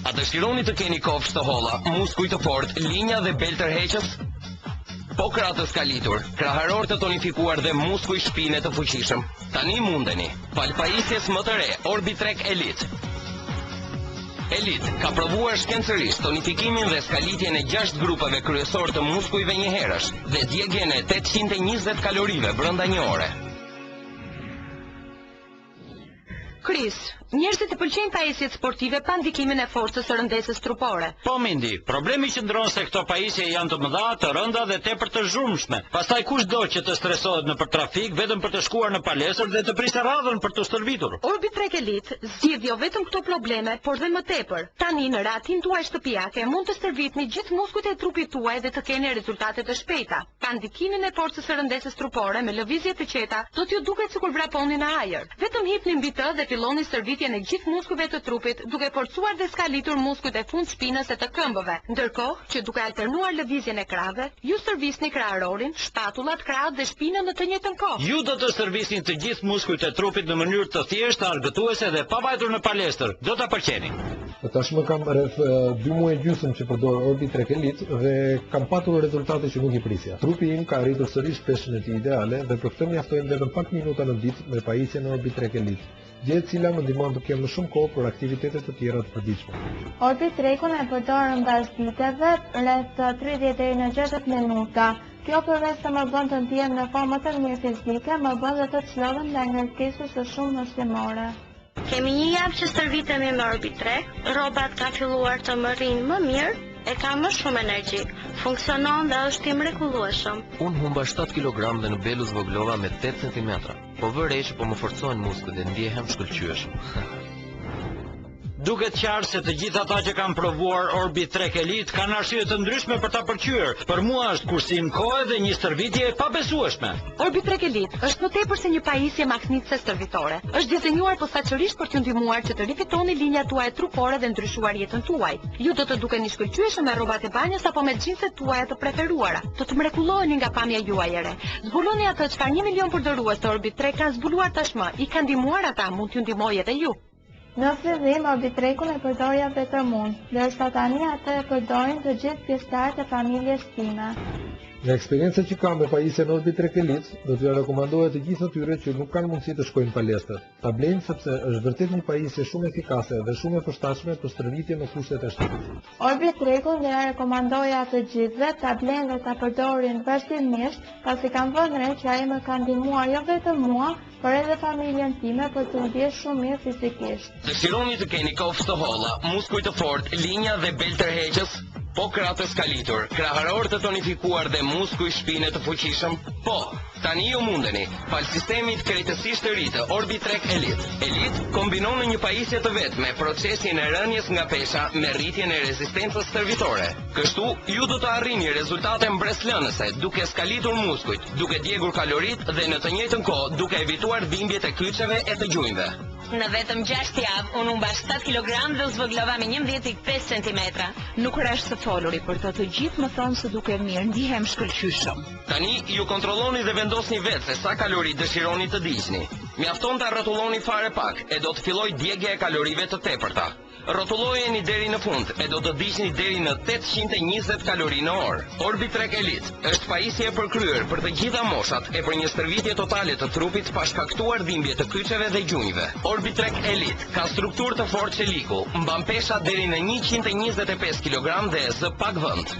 A dëshironi të keni kofsh të holla, muskuj të fortë, linja dhe bel tërheqës? Po krahë të skalitur, kraharor të tonifikuar dhe muskuj shpine të fuqishëm. Tani mundeni. Palpajisjes më të re, Orbitrek Elite. Elite ka provuar shkencërisht tonifikimin dhe skalitjen e 6 grupeve kryesor të muskujve një herësh dhe djegjen e 820 kalorive brenda një ore. Kris, njerëzit e pëlqejnë pajisjet sportive pa ndikimin e forcës së rëndesës trupore. Po Mindi, problemi qëndron se këto pajisje janë të mëdha, të rënda dhe tepër të zhurmshme. Pastaj kushdo që të stresohet nëpër trafik vetëm për të shkuar në palestër dhe të prisë radhën për të stërvitur. Orbitrek Elite zgjidh jo vetëm këto probleme, por dhe më tepër. Tani në ratin tuaj shtëpiake mund të stërvitni gjithë muskujt e trupit tuaj dhe të keni rezultate të shpejta. Pa ndikimin e forcës së rëndesës trupore me lëvizje të qeta, do t'ju duket sikur vraponi në ajër. Vetëm hipni mbi të dhe filloni stërvitjen e gjithë muskujve të trupit, duke forcuar dhe skalitur muskujt e fund shpinës e të këmbëve. Ndërkohë që duke alternuar lëvizjen e krahëve, ju stërvisni kraharorin, shpatullat, krahët dhe shpinën në të njëjtën kohë. Ju do të stërvisni të gjithë muskujt e trupit në mënyrë të thjeshtë, argëtuese dhe pa vajtur në palestër. Do ta pëlqeni. Tashmë kam rreth 2 muaj gjysmë që përdor Orbitrek Elite dhe kam patur rezultate që nuk i prisja. Trupi im ka arritur sërish peshën e tij ideale dhe për këtë mjaftojnë vetëm pak minuta në ditë me pajisjen e Orbitrek Elite. Gjë e cila më ndihmon të kem më shumë kohë për aktivitete të tjera të përditshme. Orbitrekun e përdor mbas diteve rreth 30 deri në 60 minuta. Kjo përveç se më bën të ndihem në formë të mirë fizike, më bën dhe të çlodhem nga ngarkesës së shumë ushqimore. Kemi një javë që stërvitemi me Orbitrek, rrobat ka filluar të më rrinë më mirë, e ka më shumë energji, funksionon dhe është i mrekullueshëm. Unë humba 7 kg dhe në belu zvoglova me 8 cm, po vërej që po më forcojnë muskujt dhe ndjehem shkëlqyeshëm. Duket qartë se të gjithë ata që kanë provuar Orbitrek Elite kanë arsye të ndryshme për ta pëlqyer. Për mua është kursim kohe dhe një stërvitje e pabesueshme. Orbitrek Elite është më tepër se një pajisje magnitse stërvitore. Është dizenjuar posaçërisht për t'ju ndihmuar që të rifitoni linjat tuaja trupore dhe ndryshuar jetën tuaj. Ju do të dukeni shkëlqyeshëm me rrobat e banjës apo me xhinset tuaja të preferuara. Do të mrekulloheni nga pamja juaj e re. Zbuloni atë çfarë 1 milion përdorues të Orbitrek kanë zbuluar tashmë. I kanë ndihmuar ata, mund t'ju ndihmojë edhe ju. Në fillim Orbitrekun e përdorja vetëm unë, ndërsa tani atë e përdorin të gjithë pjesëtarët e familjes time. Nga eksperjenca që kam me pajisjen Orbitrek Elite, do t'ju rekomandohet të gjithë atyre që nuk kanë mundësi të shkojnë palestër. Ta blejnë sepse është vërtet një pajisje shumë efikase dhe shumë e përshtatshme për stërvitje në kushtet e shtëpisë. Orbitrekun dhe rekomandoja të gjithëve ta blejnë dhe ta përdorin vazhdimisht, pasi kam vënë re që ai më ka ndihmuar jo vetëm mua, por edhe familjen time për të ndjesh shumë mirë fizikisht. Dëshironi të keni kofsh të holla, muskuj të fortë, linja dhe bel tërheqës? Po krahë të skalitur, kraharor të tonifikuar dhe muskuj shpine të fuqishëm? Po, tani ju mundeni. Fal sistemit krejtësisht të ri të Orbitrek Elite. Elite kombinon në një pajisje të vetme procesin e rënies nga pesha me rritjen e rezistencës stërvitore. Kështu, ju do të arrini rezultate mbreslënëse duke skalitur muskujt, duke djegur kalorit dhe në të njëjtën kohë duke evituar dhimbjet e kyçeve e të gjunjve. Në vetëm 6 javë, unë humba 7 kg dhe u zvoglova me 11,5 cm. Nuk është së foluri, për të gjithë më thonë se duke mirë, ndihem shkëlqyeshëm. Tani ju kontrolloni dhe vendosni vetë se sa kalori dëshironi të digjni. Mjafton ta rrotulloni fare pak e do të filloj djegja e kalorive të tepërta. Rrotullojeni deri në fund e do të digjni deri në 820 kalori në orë. Orbitrek Elite është pajisje e përkryer për të gjitha moshat e për një stërvitje totale të trupit pa shkaktuar dhimbje të kyçeve dhe gjunjve. Orbitrek Elite ka strukturë të fortë çeliku, mban pesha deri në 125 kg dhe zë pak vend.